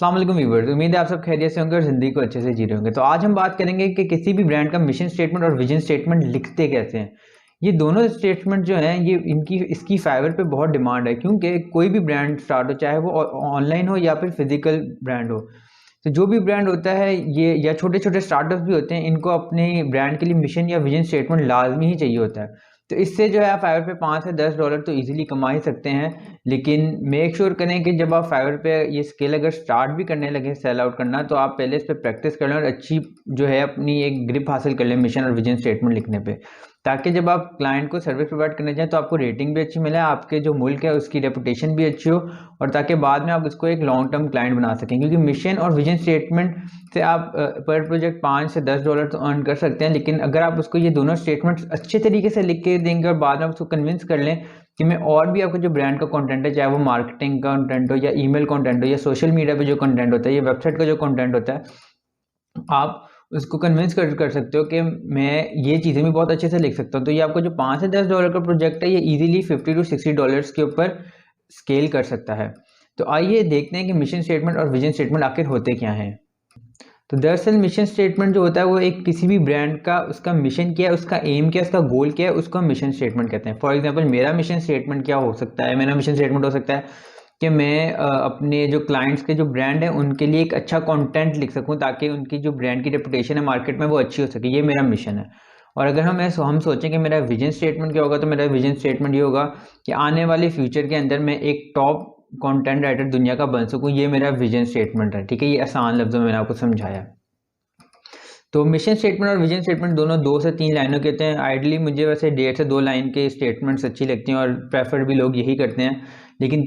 अस्सलाम वालेकुम व्यूअर्स, उम्मीद है आप सब खैरियत से होंगे और ज़िंदगी को अच्छे से जी रहे होंगे। तो आज हम बात करेंगे कि किसी भी ब्रांड का मिशन स्टेटमेंट और विजन स्टेटमेंट लिखते कैसे हैं। ये दोनों स्टेटमेंट जो हैं ये इसकी फाइवर पे बहुत डिमांड है, क्योंकि कोई भी ब्रांड स्टार्ट हो, चाहे वो ऑनलाइन हो या फिर फिजिकल ब्रांड हो। तो जो भी ब्रांड होता है ये या छोटे छोटे स्टार्टअप्स भी होते हैं, इनको अपने ब्रांड के लिए मिशन या विजन स्टेटमेंट लाजमी ही चाहिए होता है। तो इससे जो है आप फाइवर पे $5 से $10 तो इजीली कमा ही सकते हैं। लेकिन मेक श्योर करें कि जब आप फाइवर पे ये स्किल अगर स्टार्ट भी करने लगे सेल आउट करना, तो आप पहले इस पर प्रैक्टिस कर लें और अच्छी जो है अपनी एक ग्रिप हासिल कर लें मिशन और विजन स्टेटमेंट लिखने पे, ताकि जब आप क्लाइंट को सर्विस प्रोवाइड करने जाएं तो आपको रेटिंग भी अच्छी मिले, आपके जो मुल्क है उसकी रेपुटेशन भी अच्छी हो, और ताकि बाद में आप उसको एक लॉन्ग टर्म क्लाइंट बना सकें। क्योंकि मिशन और विजन स्टेटमेंट से आप पर प्रोजेक्ट $5 से $10 तो अर्न कर सकते हैं, लेकिन अगर आप उसको ये दोनों स्टेटमेंट्स अच्छे तरीके से लिख के देंगे और बाद में उसको कन्विंस कर लें कि मैं और भी आपका जो ब्रांड का कंटेंट है, चाहे वो मार्केटिंग कंटेंट हो या ईमेल कंटेंट हो या सोशल मीडिया पे जो कंटेंट होता है या वेबसाइट का जो कंटेंट होता है, आप उसको कन्विंस कर सकते हो कि मैं ये चीज़ें भी बहुत अच्छे से लिख सकता हूँ। तो ये आपको जो $5 से $10 का प्रोजेक्ट है ये इजीली $50 to $60 के ऊपर स्केल कर सकता है। तो आइए देखते हैं कि मिशन स्टेटमेंट और विजन स्टेटमेंट आखिर होते क्या हैं। तो दरअसल मिशन स्टेटमेंट जो होता है वो एक किसी भी ब्रांड का उसका मिशन क्या है, उसका एम क्या है, उसका गोल क्या है, उसको हम मिशन स्टेटमेंट कहते हैं। फॉर एग्जांपल मेरा मिशन स्टेटमेंट क्या हो सकता है, मेरा मिशन स्टेटमेंट हो सकता है कि मैं अपने जो क्लाइंट्स के जो ब्रांड है उनके लिए एक अच्छा कंटेंट लिख सकूं, ताकि उनकी जो ब्रांड की रेपुटेशन है मार्केट में वो अच्छी हो सके। ये मेरा मिशन है। और अगर हम सोचें कि मेरा विजन स्टेटमेंट क्या होगा, तो मेरा विजन स्टेटमेंट ये होगा कि आने वाले फ्यूचर के अंदर मैं एक टॉप कंटेंट राइटर दुनिया का बन सकूं। ये मेरा विजन स्टेटमेंट है। ठीक है, ये आसान लफ्जों में मैंने आपको समझाया। तो मिशन स्टेटमेंट और विजन स्टेटमेंट दोनों 2 से 3 लाइनों के होते हैं। आइडली मुझे वैसे 1.5 से 2 लाइन के स्टेटमेंट्स अच्छी लगती हैं और प्रेफर भी लोग यही करते हैं, लेकिन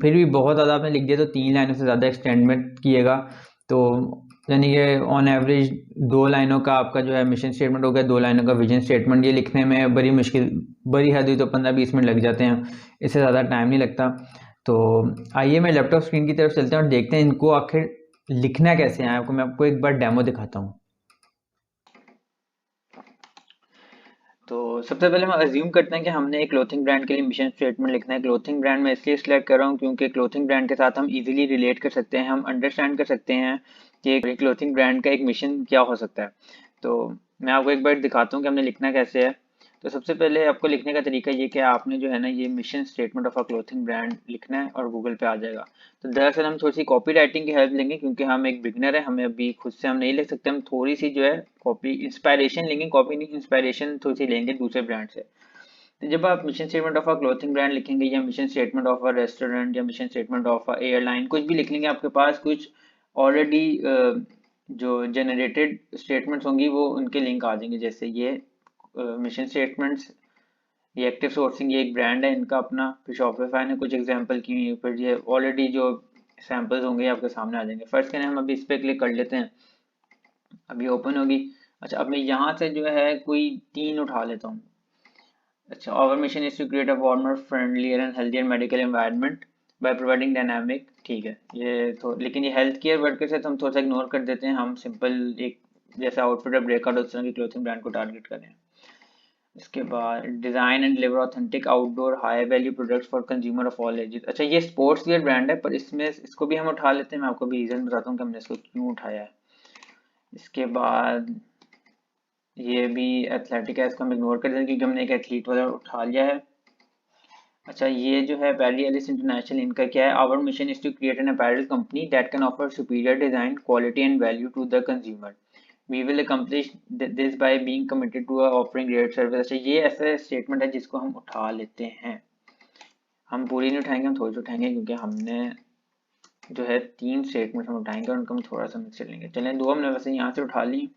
फिर भी बहुत ज़्यादा आपने लिख दिया तो 3 लाइनों से ज़्यादा एक्सटेंड मत कीजिएगा। तो यानी कि ऑन एवरेज 2 लाइनों का आपका जो है मिशन स्टेटमेंट हो गया, 2 लाइनों का विजन स्टेटमेंट। ये लिखने में बड़ी हद हुई तो 15-20 मिनट लग जाते हैं, इससे ज़्यादा टाइम नहीं लगता। तो आइए मैं लैपटॉप स्क्रीन की तरफ चलते हैं और देखते हैं इनको आखिर लिखना कैसे है। मैं आपको एक बार डेमो दिखाता हूँ। तो सबसे पहले हम अज्यूम करते हैं कि हमने एक क्लोथिंग ब्रांड के लिए मिशन स्टेटमेंट लिखना है। क्लोथिंग ब्रांड मैं इसलिए सिलेक्ट कर रहा हूँ क्योंकि क्लोथिंग ब्रांड के साथ हम इजीली रिलेट कर सकते हैं, हम अंडरस्टैंड कर सकते हैं कि एक क्लोथिंग ब्रांड का एक मिशन क्या हो सकता है। तो मैं आपको एक बार दिखाता हूँ कि हमने लिखना कैसे है। तो सबसे पहले आपको लिखने का तरीका ये कि आपने जो है ना ये mission statement of a clothing brand लिखना है और गूगल पे आ जाएगा। तो दरअसल हम थोड़ी सी कॉपी राइटिंग की हेल्प लेंगे क्योंकि हम एक बिगनर है, हमें अभी खुद से हम नहीं लिख सकते, हम थोड़ी सी जो है कॉपी इंस्पायरेशन लेंगे, कॉपी नहीं इंस्पायरेशन थोड़ी सी लेंगे दूसरे ब्रांड से। तो जब आप mission statement of a clothing brand लिखेंगे या mission statement of a restaurant या mission statement of a airline, कुछ भी लिख लेंगे, आपके पास कुछ ऑलरेडी जो जनरेटेड स्टेटमेंट्स होंगी वो उनके लिंक आ जाएंगे। जैसे ये मिशन स्टेटमेंट्स, ये एक्टिव सोर्सिंग, ये एक ब्रांड है इनका अपना, फिर शॉपिफाई ने कुछ एग्जांपल की हुई है, फिर ये ऑलरेडी जो सैंपल्स होंगे आपके सामने आ जाएंगे। फर्स्ट करें हम अभी इस पर क्लिक कर लेते हैं, अभी ओपन होगी। अच्छा, अब मैं यहाँ से जो है कोई 3 उठा लेता हूँ। अच्छा, our mission is to create a warmer, friendlier and healthier medical environment by providing dynamic. ठीक है, ये तो लेकिन ये हेल्थ केयर वर्कर से तो हम थोड़ा सा इग्नोर कर देते हैं, हम सिंपल एक जैसा आउटफिट और ब्रेकआउट उस तरह की क्लोथिंग ब्रांड को टारगेट करें। इसके बाद design and deliver authentic outdoor high value products for consumer of all ages. अच्छा, ये स्पोर्ट्स वियर ब्रांड है पर इसमें इसको भी हम उठा लेते हैं, मैं आपको भी रीजन बताता हूँ कि हमने इसको क्यों उठाया है। इसके बाद ये भी एथलेटिक है, इसको हम इग्नोर कर देंगे क्योंकि हमने एक एथलीट वाला उठा लिया है। अच्छा, ये जो है पैरी एलिस इंटरनेशनल, इनका क्या है, our mission is to create an apparel company that can offer superior design quality and value to the consumer. We will accomplish this by being committed to offering great service. अच्छा, ये ऐसा statement है जिसको हम उठा लेते हैं। हम पूरी नहीं उठाएंगे, हम थोड़ी सी उठाएंगे क्योंकि हमने जो है 3 स्टेटमेंट हम उठाएंगे और उनको हम थोड़ा सा मिक्स कर लेंगे। चलें, 2 हमने वैसे यहाँ से उठा ली।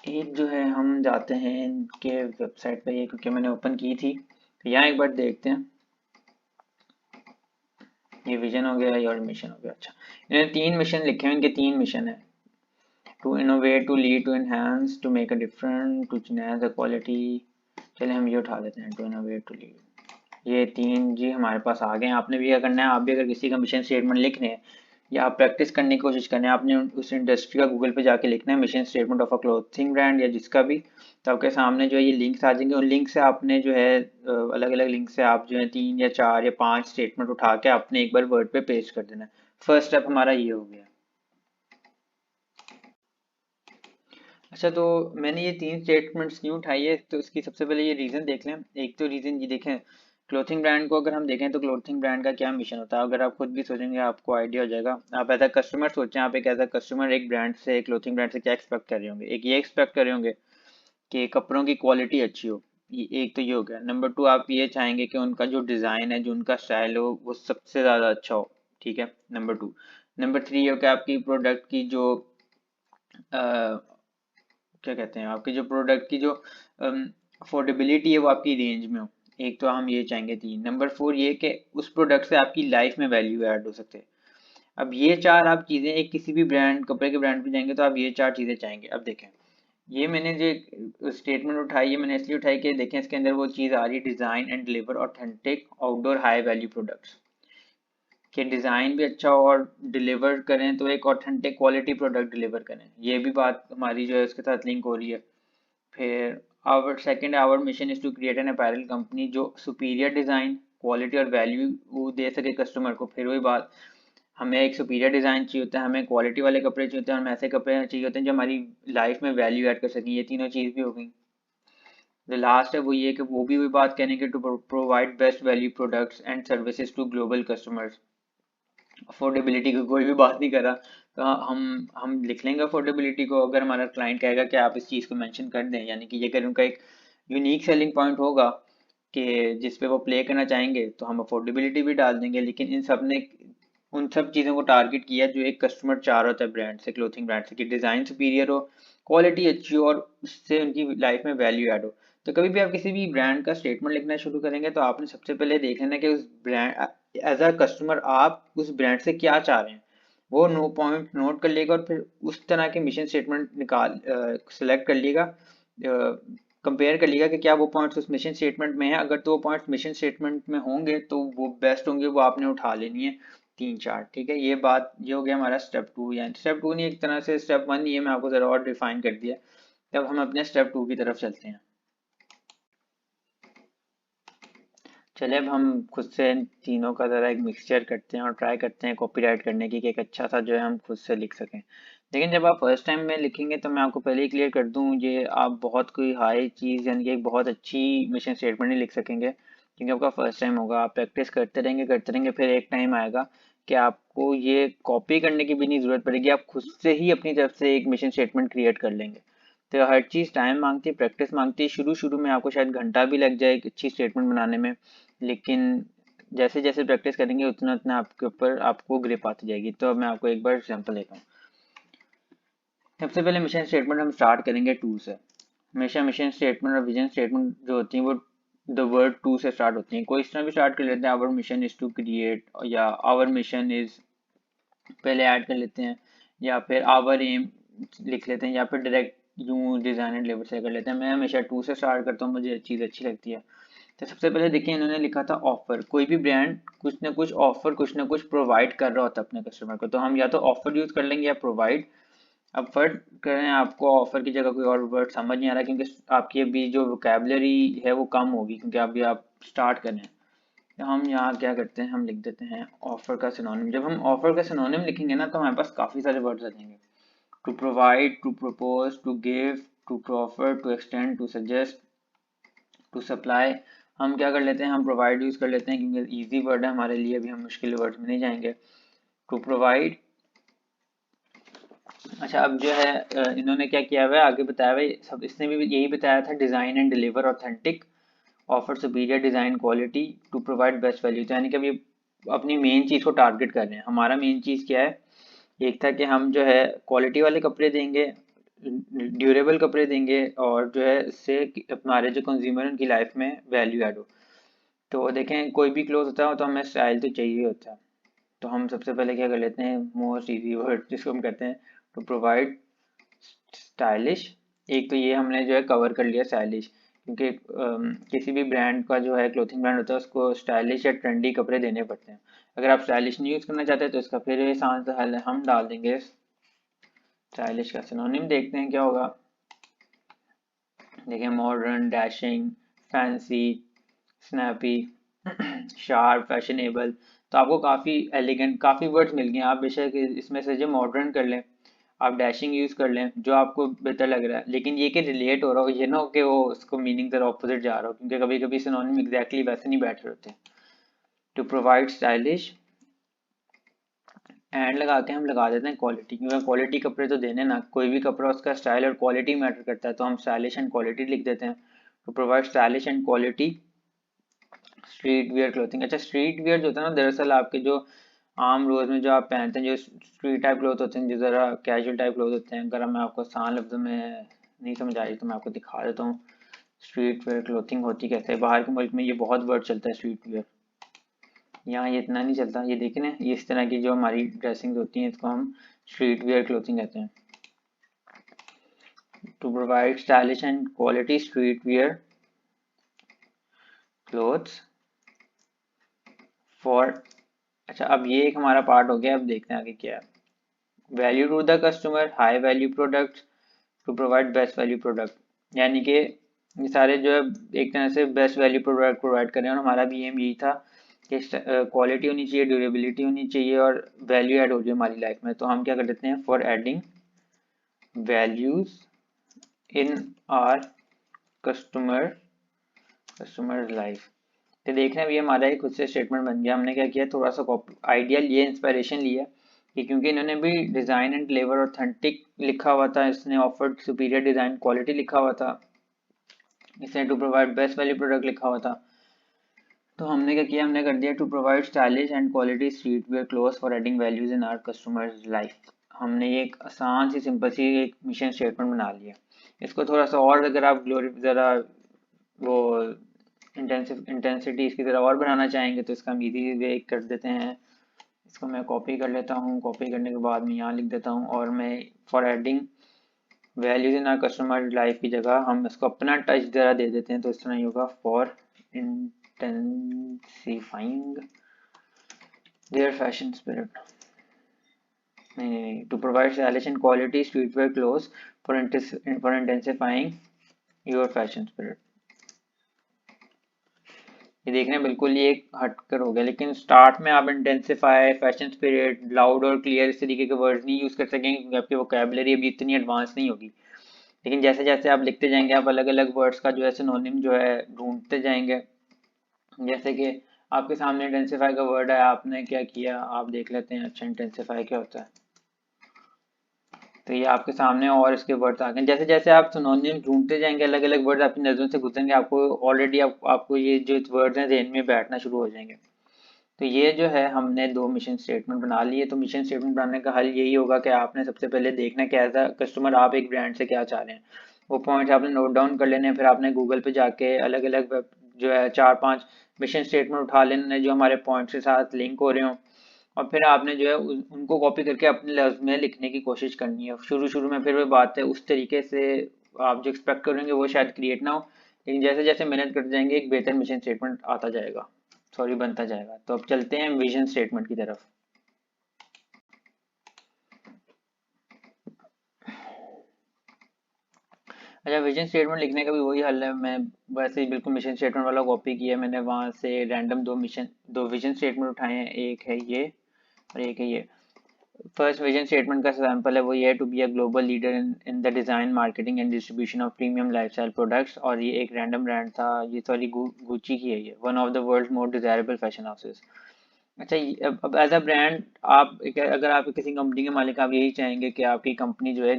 एक जो है हम जाते हैं इनके वेबसाइट पर, ये क्योंकि मैंने ओपन की थी, तो यहाँ एक बार देखते हैं। ये विजन हो गया, ये और मिशन हो गया। अच्छा, इन्होंने 3 मिशन लिखे हैं, इनके 3 मिशन है। To innovate, to lead, to enhance, to make a difference, to enhance the quality. चले हम ये उठा लेते हैं, टू इनोवेट, टू लीड। ये 3 जी हमारे पास आ गए हैं। आपने भी क्या करना है, आप भी अगर किसी का मिशन स्टेटमेंट लिख रहे हैं या आप प्रैक्टिस करने की कोशिश कर रहे हैं, आपने उस इंडस्ट्री का गूगल पे जाके लिखना है mission statement of a clothing brand या जिसका भी। तो आपके सामने जो है ये लिंक्स आ जाएंगे, उन लिंक से आपने जो है अलग अलग लिंक से आप जो है 3 या 4 या 5 स्टेटमेंट उठा के आपने एक बार वर्ड पे पेस्ट कर देना है। फर्स्ट स्टेप हमारा ये हो गया। अच्छा, तो मैंने ये 3 स्टेटमेंट्स क्यों उठाई है, तो इसकी सबसे पहले ये रीज़न देख लें। एक तो रीज़न ये देखें, क्लोथिंग ब्रांड को अगर हम देखें तो क्लोथिंग ब्रांड का क्या मिशन होता है, अगर आप खुद भी सोचेंगे आपको आइडिया हो जाएगा। आप एज अ कस्टमर सोचें, आप एक एज अ कस्टमर एक ब्रांड से, क्लोथिंग ब्रांड से क्या एक्सपेक्ट कर रहे होंगे। एक ये एक्सपेक्ट कर रहे होंगे कि कपड़ों की क्वालिटी अच्छी हो, एक तो ये हो गया। नंबर 2, आप ये चाहेंगे कि उनका जो डिज़ाइन है, जो उनका स्टाइल हो, वो सबसे ज़्यादा अच्छा हो, ठीक है, नंबर 2। नंबर 3 ये हो कि आपकी प्रोडक्ट की जो क्या कहते हैं, आपके जो प्रोडक्ट की जो अफोर्डेबिलिटी है वो आपकी रेंज में हो। एक तो हम ये चाहेंगे। 3 नंबर 4 ये कि उस प्रोडक्ट से आपकी लाइफ में वैल्यू ऐड हो सकते हैं। अब ये 4 आप चीज़ें एक किसी भी ब्रांड, कपड़े के ब्रांड पे जाएंगे तो आप ये 4 चीज़ें चाहेंगे। अब देखें, ये मैंने जो स्टेटमेंट उठाई है, मैंने इसलिए उठाई कि देखें इसके अंदर वो चीज़ आ रही है, design and deliver authentic outdoor high value products, कि डिज़ाइन भी अच्छा हो और डिलीवर करें तो एक ऑथेंटिक क्वालिटी प्रोडक्ट डिलीवर करें। ये भी बात हमारी जो है उसके साथ लिंक हो रही है। फिर our mission is to create an apparel company जो सुपीरियर डिज़ाइन, क्वालिटी और वैल्यू वो दे सके कस्टमर को। फिर वही बात, हमें एक सुपीरियर डिज़ाइन चाहिए होता है, हमें क्वालिटी वाले कपड़े चाहिए होते हैं, हमें ऐसे कपड़े चाहिए होते हैं जो हमारी लाइफ में वैल्यू ऐड कर सकें। ये तीनों चीज़ भी हो गई। जो लास्ट है वो ये कि वो भी वही बात कहने की, to provide best value products and services to global customers. Affordability की कोई भी बात नहीं कर रहा, तो हम लिख लेंगे अफोर्डेबिलिटी को। अगर हमारा क्लाइंट कहेगा कि आप इस चीज़ को मेंशन कर दें, यानी कि ये अगर उनका एक यूनिक सेलिंग पॉइंट होगा कि जिस पे वो प्ले करना चाहेंगे, तो हम अफोर्डेबिलिटी भी डाल देंगे। लेकिन इन सब ने उन सब चीज़ों को टारगेट किया जो एक कस्टमर चाह रहा होता है ब्रांड से, क्लोथिंग ब्रांड से, कि डिज़ाइन सुपीरियर हो, क्वालिटी अच्छी हो और उससे उनकी लाइफ में वैल्यू ऐड हो। तो कभी भी आप किसी भी ब्रांड का स्टेटमेंट लिखना शुरू करेंगे तो आपने सबसे पहले देख लेना कि उस ब्रांड, एज अ कस्टमर आप उस ब्रांड से क्या चाह रहे हैं, वो नो पॉइंट नोट कर लेगा और फिर उस तरह के मिशन स्टेटमेंट निकाल सेलेक्ट कर लेगा, कंपेयर कर लिएगा कि क्या वो पॉइंट्स उस मिशन स्टेटमेंट में है। अगर तो वो पॉइंट्स मिशन स्टेटमेंट में होंगे तो वो बेस्ट होंगे, वो आपने उठा लेनी है 3-4, ठीक है। ये बात, ये हो गया हमारा स्टेप 2, यानी स्टेप 2 नहीं, एक तरह से स्टेप 1 ये मैं आपको ज़रा और डिफाइन कर दिया। तब हम अपने स्टेप 2 की तरफ चलते हैं। चले अब हम खुद से इन तीनों का ज़रा एक मिक्सचर करते हैं और ट्राई करते हैं कॉपीराइट करने की, कि एक अच्छा सा जो है हम खुद से लिख सकें। लेकिन जब आप फर्स्ट टाइम में लिखेंगे तो मैं आपको पहले ही क्लियर कर दूं, ये आप बहुत कोई हाई चीज़ यानी कि एक बहुत अच्छी मिशन स्टेटमेंट नहीं लिख सकेंगे, क्योंकि आपका फर्स्ट टाइम होगा। आप प्रैक्टिस करते रहेंगे, फिर एक टाइम आएगा कि आपको ये कॉपी करने की भी नहीं ज़रूरत पड़ेगी, आप खुद से ही अपनी तरफ से एक मिशन स्टेटमेंट क्रिएट कर लेंगे। तो हर चीज़ टाइम मांगती है, प्रैक्टिस मांगती है। शुरू शुरू में आपको शायद घंटा भी लग जाए एक अच्छी स्टेटमेंट बनाने में, लेकिन जैसे जैसे प्रैक्टिस करेंगे उतना उतना आपके ऊपर आपको ग्रिप आती जाएगी। तो अब मैं आपको एक बार एग्जांपल देता हूँ। सबसे पहले मिशन स्टेटमेंट हम स्टार्ट करेंगे टू से। हमेशा मिशन स्टेटमेंट और विजन स्टेटमेंट जो होती हैं वो द वर्ड टू से स्टार्ट होती हैं। कोई इस तरह भी स्टार्ट कर लेते हैं, our mission is to create, या आवर मिशन इज़ पहले ऐड कर लेते हैं, या फिर आवर एम लिख लेते हैं, या फिर डायरेक्ट यूँ डिज़ाइन एंड लेबर से कर लेते हैं। मैं हमेशा टू से स्टार्ट करता हूँ, मुझे चीज़ अच्छी लगती है। तो सबसे पहले देखिए, इन्होंने लिखा था ऑफर। कोई भी ब्रांड कुछ ना कुछ ऑफर, कुछ ना कुछ प्रोवाइड कर रहा होता है अपने कस्टमर को, तो हम या तो ऑफर यूज कर लेंगे या प्रोवाइड। अब वर्ड करें, आपको ऑफर की जगह कोई और वर्ड समझ नहीं आ रहा, क्योंकि आपकी अभी जो वोकेबलरी है वो कम होगी, क्योंकि अभी आप स्टार्ट कर रहे हैं। तो हम यहाँ क्या करते हैं, हम लिख देते हैं ऑफर का सिनोनिम। जब हम ऑफर का सिनोनिम लिखेंगे ना तो हमारे पास काफ़ी सारे वर्ड्स आ जाएंगे। To provide, to propose, to give, to offer, to extend, to suggest, to supply. हम क्या कर लेते हैं, हम प्रोवाइड यूज़ कर लेते हैं, क्योंकि ईजी वर्ड है हमारे लिए, अभी हम मुश्किल वर्ड में नहीं जाएंगे। To provide. अच्छा, अब जो है इन्होंने क्या किया हुआ है, आगे बताया हुआ है सब, इसने भी यही बताया था, design and deliver authentic, offer superior design quality, to provide best value. यानी कि अभी अपनी मेन चीज़ को टारगेट कर रहे हैं। हमारा मेन चीज़ क्या है, एक था कि हम जो है क्वालिटी वाले कपड़े देंगे, ड्यूरेबल कपड़े देंगे, और जो है इससे हमारे जो कंज्यूमर उनकी लाइफ में वैल्यू ऐड हो। तो देखें, कोई भी क्लोथ होता है तो हमें स्टाइल तो चाहिए होता है। तो हम सबसे पहले क्या कर लेते हैं, मोस्ट इजी वर्ड जिसको हम कहते हैं, टू प्रोवाइड स्टाइलिश। एक तो ये हमने जो है कवर कर लिया स्टाइलिश, क्योंकि किसी भी ब्रांड का जो है क्लोथिंग ब्रांड होता है उसको स्टाइलिश या ट्रेंडी कपड़े देने पड़ते हैं। अगर आप स्टाइलिश नहीं यूज़ करना चाहते तो इसका फिर आसान सा हल है, हम डाल देंगे स्टाइलिश का सिनोनिम। देखते हैं क्या होगा। देखिए, modern, dashing, fancy, snappy, sharp, fashionable. तो तो आपको काफ़ी एलिगेंट काफ़ी वर्ड्स मिल गए। आप बेशक इसमें से जो मॉडर्न कर लें, आप डैशिंग यूज़ कर लें, जो आपको बेहतर लग रहा है, लेकिन ये कि रिलेट हो रहा हो, ये ना हो कि वो उसको मीनिंग जरा ऑपोजिट जा रहा हो, क्योंकि कभी कभी सिनोनिम एग्जैक्टली वैसे नहीं बैठ रहे होते। टू प्रोवाइड स्टाइलिश एंड लगा के हम लगा देते हैं क्वालिटी, क्योंकि क्वालिटी कपड़े तो देने ना, कोई भी कपड़ा उसका स्टाइल और क्वालिटी मैटर करता है, तो हम स्टाइलिश एंड क्वालिटी लिख देते हैं। To provide stylish and quality street wear clothing. अच्छा, स्ट्रीट वियर जो होता है ना, दरअसल आपके जो आम रोज में जो आप पहनते हैं, जो स्ट्रीट टाइप क्लोथ होते हैं, जो ज़रा कैजुअल टाइप क्लोथ होते हैं, अगर मैं आपको आसान लफ्ज़ों में नहीं समझ आई तो मैं आपको दिखा देता हूँ स्ट्रीट वेयर क्लोथिंग होती कैसे है। बाहर के मुल्क में ये बहुत वर्ड चलता है स्ट्रीट वेयर, यहाँ ये इतना नहीं चलता। ये देखें ना, ये इस तरह की जो हमारी ड्रेसिंग होती हैं, इसको हम स्ट्रीट वेयर क्लोथिंग कहते हैं। To provide stylish and quality street wear clothes for. अच्छा, अब ये एक हमारा पार्ट हो गया। अब देखते हैं आगे क्या है। Value to the customer, high value product to provide best value product, यानी कि ये सारे जो है एक तरह से बेस्ट वैल्यू प्रोडक्ट प्रोवाइड करें, और हमारा भी एम यही था कि क्वालिटी होनी चाहिए, ड्यूरेबिलिटी होनी चाहिए और वैल्यू ऐड हो जाए हमारी लाइफ में। तो हम क्या कर देते हैं, for adding values in our customer life. तो देखना भी हमारा एक खुद से स्टेटमेंट बन गया। हमने क्या किया, थोड़ा सा आइडियल ये इंस्पिरेशन लिया कि क्योंकि इन्होंने भी डिज़ाइन एंड फ्लेवर ऑथेंटिक लिखा हुआ था, इसने ऑफर्ड सुपीरियर डिज़ाइन क्वालिटी लिखा हुआ था, इसने to provide best value product लिखा हुआ था, तो हमने क्या किया, हमने कर दिया to provide stylish and quality street wear clothes for adding values in our customers life. हमने ये एक आसान सी सिंपल सी एक मिशन स्टेटमेंट बना लिया। इसको थोड़ा सा और अगर आप ज़रा वो इंटेंसिटी इसकी तरह और बनाना चाहेंगे तो इसका हम इजी वे कर देते हैं। इसको मैं कॉपी कर लेता हूँ, कॉपी करने के बाद मैं यहाँ लिख देता हूँ, और मैं for adding values in our customer life की जगह हम इसको अपना टच ज़रा दे देते हैं, तो इस तरह ही होगा, for intensifying their fashion spirit. नहीं, to provide stylish and quality street wear clothes for intensifying your fashion spirit. ये देखने बिल्कुल ये एक हटकर हो गया, लेकिन स्टार्ट में आप इंटेंसिफाई, फैशन स्पिरिट, लाउड और क्लियर इस तरीके के वर्ड्स नहीं यूज़ कर सकेंगे, क्योंकि आपकी वोकैबुलरी अभी इतनी एडवांस नहीं होगी। लेकिन जैसे जैसे आप लिखते जाएंगे, आप अलग अलग वर्ड्स का जो है सिनोनिम जो है ढूंढते जाएंगे। जैसे कि आपके सामने इंटेंसिफाई का वर्ड है, आपने क्या किया, आप देख लेते हैं। अच्छा, इंटेंसिफाई क्या होता है, तो ये आपके सामने और इसके वर्ड्स आ गए। जैसे जैसे आप सिनोनिम ढूंढते जाएंगे, अलग अलग वर्ड्स आपकी नज़रों से गुजरेंगे, आपको ऑलरेडी आपको ये जो वर्ड्स हैं ज़हन में बैठना शुरू हो जाएंगे। तो ये जो है हमने दो मिशन स्टेटमेंट बना लिए। तो मिशन स्टेटमेंट बनाने का हल यही होगा कि आपने सबसे पहले देखना कि एज अ कस्टमर आप एक ब्रांड से क्या चाह रहे हैं, वो पॉइंट्स आपने नोट डाउन कर लेने हैं। फिर आपने गूगल पे जाके अलग अलग जो है 4-5 मिशन स्टेटमेंट उठा लेने जो हमारे पॉइंट्स के साथ लिंक हो रहे हों, और फिर आपने जो है उनको कॉपी करके अपने लफ्ज़ में लिखने की कोशिश करनी है। शुरू शुरू में फिर वो बात है उस तरीके से आप जो एक्सपेक्ट करेंगे वो शायद क्रिएट ना हो, लेकिन जैसे जैसे मेहनत करते जाएंगे एक बेहतर मिशन स्टेटमेंट आता जाएगा, सॉरी बनता जाएगा। तो अब चलते हैं विजन स्टेटमेंट की तरफ। अच्छा, विजन स्टेटमेंट लिखने का भी वही हल है। मैं वैसे ही बिल्कुल मिशन स्टेटमेंट वाला कॉपी किया मैंने, वहाँ से रैंडम दो विजन स्टेटमेंट उठाए हैं, एक है ये और एक है ये। फर्स्ट विजन स्टेटमेंट का सैंपल है वो ये है, to be a global leader in the design, marketing and distribution of premium lifestyle products. और ये एक रैंडम ब्रांड था, ये सॉरी गुची की है, ये one of the world most desirable fashion houses. अच्छा, अब एज अ ब्रांड आप अगर आप किसी कंपनी के मालिक, आप यही चाहेंगे कि आपकी कंपनी जो है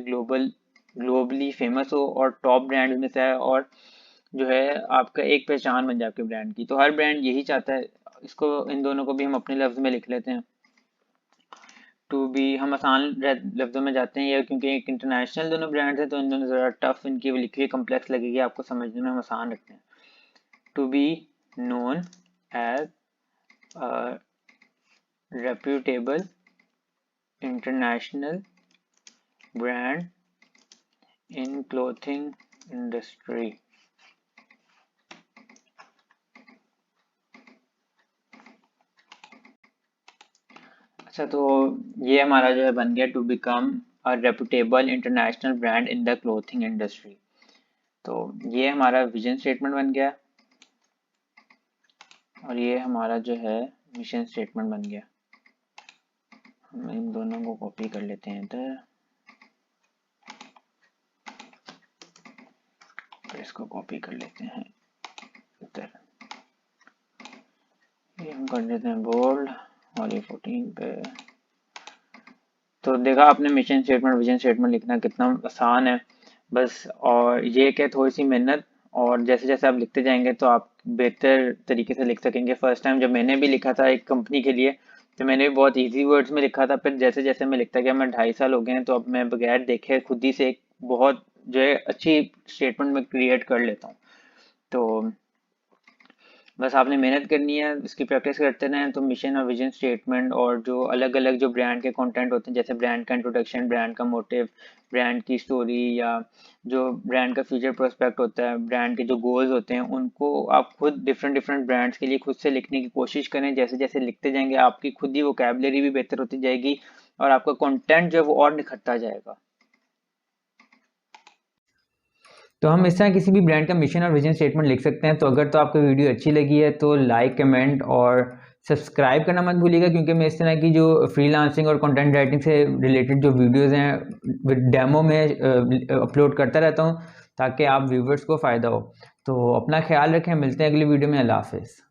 ग्लोबली फेमस हो और टॉप ब्रांड में से है, और जो है आपका एक पहचान बन जाए आपके ब्रांड की। तो हर ब्रांड यही चाहता है। इसको इन दोनों को भी हम अपने लफ्ज़ में लिख लेते हैं। टू बी हम आसान लफ्ज़ों में जाते हैं, या क्योंकि एक इंटरनेशनल दोनों ब्रांड्स हैं तो इन दोनों ज़रा टफ इनकी लिखी हुई कम्प्लेक्स लगेगी, आपको समझने में हम आसान रखते हैं। To be known as reputable international brand in clothing industry. अच्छा, तो ये हमारा जो है बन गया to become a reputable international brand in the clothing industry. तो ये हमारा विजन स्टेटमेंट बन गया, और ये हमारा जो है मिशन स्टेटमेंट बन गया। हम इन दोनों को कॉपी कर लेते हैं इधर, और इसको कॉपी कर लेते हैं इधर, ये हम कर देते हैं बोल्ड और ये 14 पे। तो देखा आपने मिशन स्टेटमेंट विजन स्टेटमेंट लिखना कितना आसान है बस, और ये क्या थोड़ी सी मेहनत, और जैसे जैसे आप लिखते जाएंगे तो आप बेहतर तरीके से लिख सकेंगे। फर्स्ट टाइम जब मैंने भी लिखा था एक कंपनी के लिए, तो मैंने भी बहुत इजी वर्ड्स में लिखा था, फिर जैसे जैसे मैं लिखता गया, मैं 2.5 साल हो गए हैं, तो अब मैं बगैर देखे खुद ही से एक बहुत जो है अच्छी स्टेटमेंट में क्रिएट कर लेता हूँ। तो बस आपने मेहनत करनी है, इसकी प्रैक्टिस करते रहें तो मिशन और विजन स्टेटमेंट और जो अलग अलग जो ब्रांड के कंटेंट होते हैं, जैसे ब्रांड का इंट्रोडक्शन, ब्रांड का मोटिव, ब्रांड की स्टोरी, या जो ब्रांड का फ्यूचर प्रोस्पेक्ट होता है, ब्रांड के जो गोल्स होते हैं, उनको आप खुद डिफरेंट डिफरेंट ब्रांड्स के लिए खुद से लिखने की कोशिश करें। जैसे जैसे लिखते जाएंगे आपकी खुद ही वोकैबुलरी भी बेहतर होती जाएगी और आपका कंटेंट जो है वो और निखरता जाएगा। तो हम इस तरह किसी भी ब्रांड का मिशन और विजन स्टेटमेंट लिख सकते हैं। तो अगर तो आपको वीडियो अच्छी लगी है तो लाइक, कमेंट और सब्सक्राइब करना मत भूलिएगा, क्योंकि मैं इस तरह की जो फ्रीलांसिंग और कंटेंट राइटिंग से रिलेटेड जो वीडियोस हैं डेमो में अपलोड करता रहता हूं, ताकि आप व्यूवर्स को फ़ायदा हो। तो अपना ख्याल रखें, मिलते हैं अगली वीडियो में। अल्लाह हाफिज़।